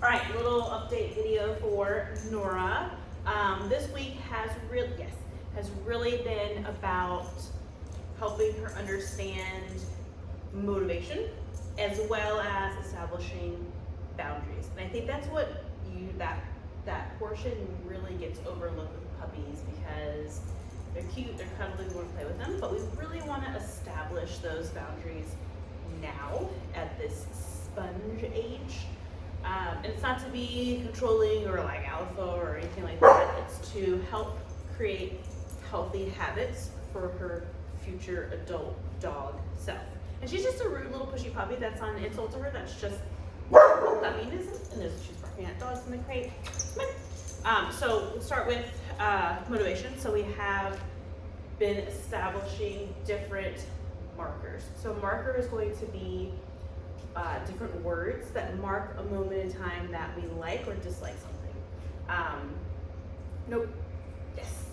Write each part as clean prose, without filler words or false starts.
All right, little update video for Norah. This week has really been about helping her understand motivation as well as establishing boundaries. And I think that's what that portion really gets overlooked with puppies because they're cute, they're cuddly, we want to play with them, but we really want to establish those boundaries now at this sponge age. And it's not to be controlling or like alpha or anything like that. It's to help create healthy habits for her future adult dog self. And she's just a rude little pushy puppy that's on insult to her. That's just puppinism. And she's barking at dogs in the crate. So we'll start with motivation. So we have been establishing different markers. So marker is going to be different words that mark a moment in time that we like or dislike something. Nope. Yes.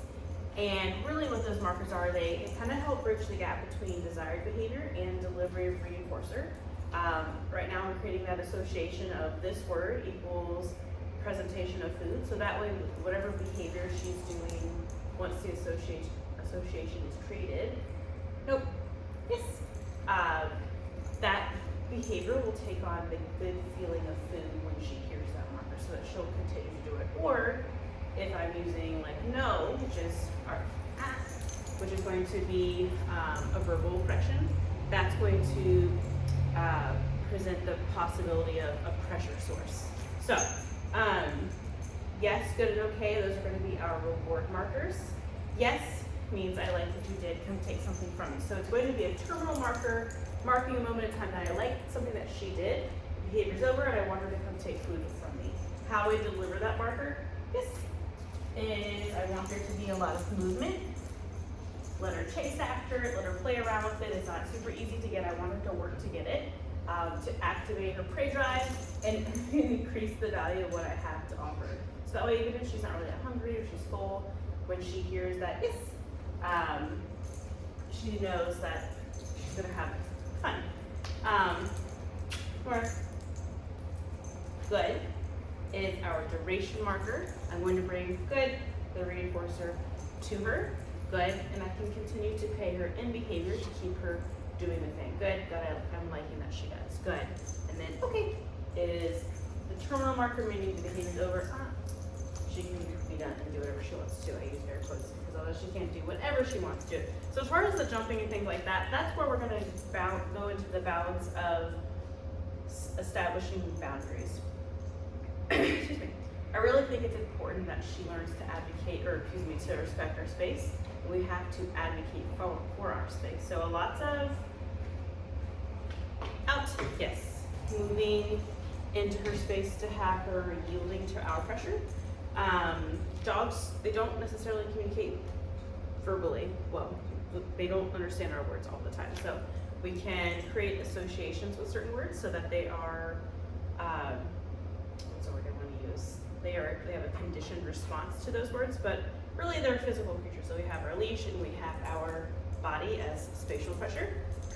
And really what those markers are, they kind of help bridge the gap between desired behavior and delivery of reinforcer. Right now I'm creating that association of this word equals presentation of food. So that way whatever behavior she's doing once the association is created. Nope. Yes. That behavior will take on the good feeling of food when she hears that marker so that she'll continue to do it. Or if I'm using like no, which is going to be a verbal correction, that's going to present the possibility of a pressure source. So yes, good and okay, those are going to be our reward markers. Yes means I like what you did, come take something from me. So it's going to be a terminal marker, marking a moment in time that I like something that she did, behavior's over, and I want her to come take food from me. How I deliver that marker, yes, is I want there to be a lot of movement. Let her chase after it, let her play around with it. It's not super easy to get, I want her to work to get it, to activate her prey drive and increase the value of what I have to offer. So that way, even if she's not really that hungry or she's full, when she hears that, yes, she knows that she's gonna have fun. Or good is our duration marker. I'm going to bring good, the reinforcer, to her. Good, and I can continue to pay her in behavior to keep her doing the thing. Good, I'm liking that she does. Good, and then okay is the terminal marker, meaning the behavior's over. She can be done and do whatever she wants to. I use air quotes because otherwise she can't do whatever she wants to. So as far as the jumping and things like that, that's where we're going to go into the balance of establishing boundaries. Excuse me. I really think it's important that she learns to advocate, to respect our space. We have to advocate for our space. So lots of moving into her space to have her yielding to our pressure. Dogs, they don't necessarily communicate verbally well. They don't understand our words all the time. So we can create associations with certain words so that they are, what's the word I want to use? They have a conditioned response to those words, but really they're physical creatures. So we have our leash and we have our body as spatial pressure.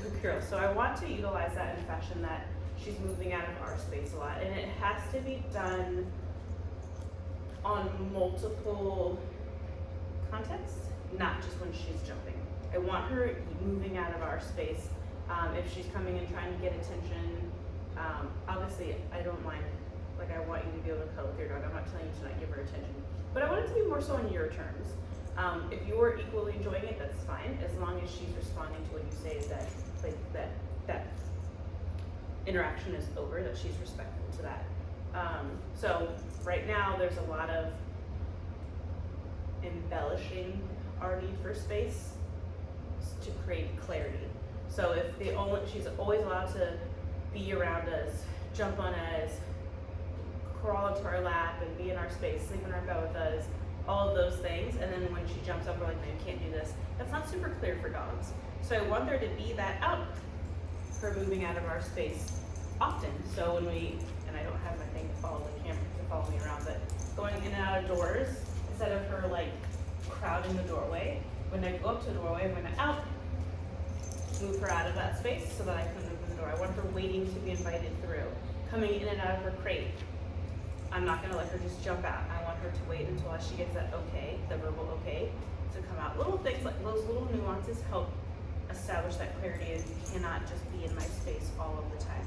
Good girl. So I want to utilize that in a fashion that she's moving out of our space a lot. And it has to be done on multiple contexts, not just when she's jumping. I want her moving out of our space. If she's coming and trying to get attention, obviously I don't mind, like I want you to be able to cuddle with your dog. I'm not telling you to not give her attention, but I want it to be more so on your terms. If you're equally enjoying it, that's fine, as long as she's responding to what you say, that interaction is over, that she's respectful to that. So right now there's a lot of embellishing our need for space to create clarity. So if she's always allowed to be around us, jump on us, crawl into our lap and be in our space, sleep in our bed with us, all of those things, and then when she jumps up, we're like, no, you can't do this. That's not super clear for dogs. So I want there to be that out, her moving out of our space often. So when and I don't have my thing to follow the camera to follow me around, but going in and out of doors, instead of her like crowding the doorway, when I go up to the doorway, I'm gonna move her out of that space so that I can open the door. I want her waiting to be invited through, coming in and out of her crate, I'm not gonna let her just jump out. I want her to wait until she gets that okay, the verbal okay, to come out. Little things like those little nuances help establish that clarity of you cannot just be in my space all of the time.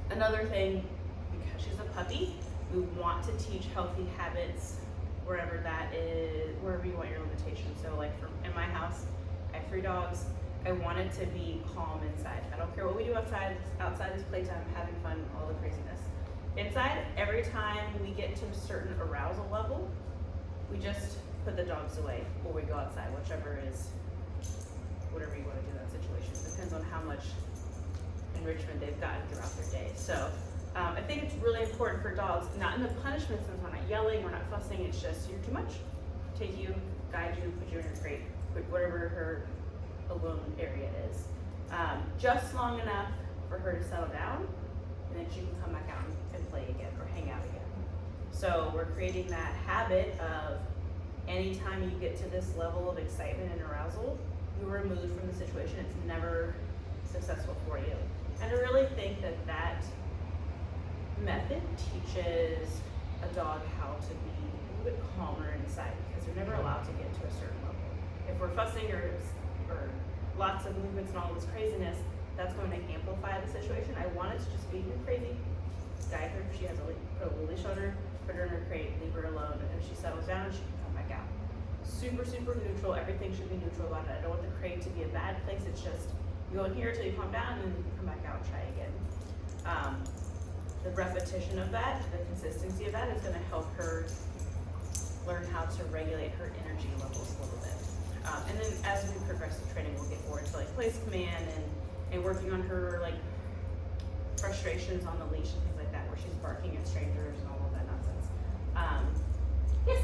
Another thing, because she's a puppy, we want to teach healthy habits wherever that is, wherever you want your limitations. So like in my house, I have 3 dogs. I want it to be calm inside. I don't care what we do outside. Outside is playtime, having fun, all the craziness. Inside, every time we get to a certain arousal level, we just put the dogs away or we go outside, whichever is, whatever you want to do in that situation. It depends on how much enrichment they've gotten throughout their day. So I think it's really important for dogs, not in the punishment sense, we're not yelling, we're not fussing, it's just you're too much. Take you, guide you, put you in your crate, put whatever her alone area is. Just long enough for her to settle down, and then she can come back out and play again or hang out again. So we're creating that habit of anytime you get to this level of excitement and arousal, you're removed from the situation. It's never successful for you. And I really think that that method teaches a dog how to be a little bit calmer inside because they're never allowed to get to a certain level. If we're fussing or lots of movements and all this craziness, that's going to amplify the situation. I want it to just be crazy. Guide her if she has put a leash on her, put her in her crate, leave her alone, and if she settles down, she can come back out. Super, super neutral. Everything should be neutral about it. I don't want the crate to be a bad place. It's just you go in here till you calm down, and then you can come back out and try again. The repetition of that, the consistency of that is going to help her learn how to regulate her energy levels a little bit. And then as we progress in training, we'll get more into like place command and working on her like frustrations on the leash and things like that, where she's barking at strangers and all of that nonsense. Yes.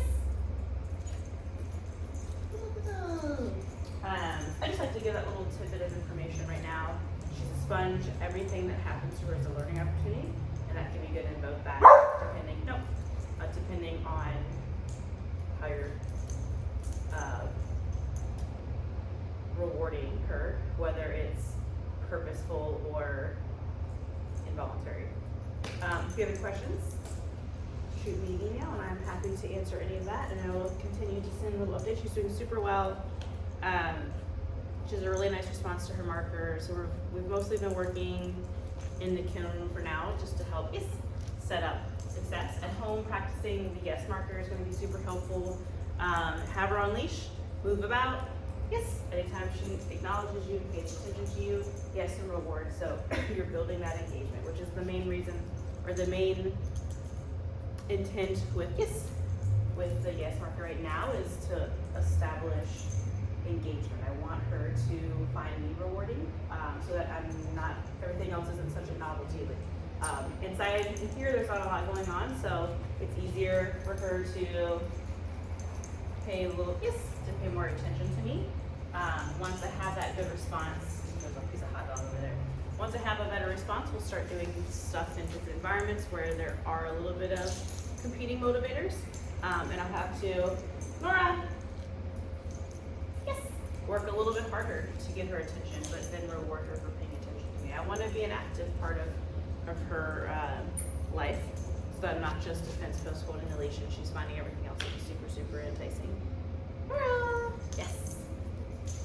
I just like to give that little tidbit of information right now. She's a sponge. Everything that happens to her is a learning opportunity, and that can be good in both that, depending on how you're rewarding her, whether it's purposeful or involuntary. If you have any questions, shoot me an email, and I'm happy to answer any of that, and I will continue to send little updates. She's doing super well. She has a really nice response to her marker, so we've mostly been working in the kennel room for now, just to help set up success. At home, practicing the yes marker is going to be super helpful. Have her on leash, move about. Yes, anytime she acknowledges you, pays attention to you, yes, and reward. So you're building that engagement, which is the main reason, or the main intent with the yes marker right now is to establish engagement. I want her to find me rewarding, so that everything else isn't such a novelty. Inside in here, there's not a lot going on, so it's easier for her to pay more attention to me. Once I have that good response, there's a piece of hot dog over there. Once I have a better response, we'll start doing stuff in different environments where there are a little bit of competing motivators. And I'll have to, Norah, work a little bit harder to get her attention, but then reward her for paying attention to me. I want to be an active part of her life, so that I'm not just defense post holding the leash and she's finding everything else to be super, super enticing. Yes.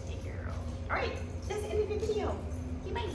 Hey girl. All right, that's the end of the video. Okay, bye.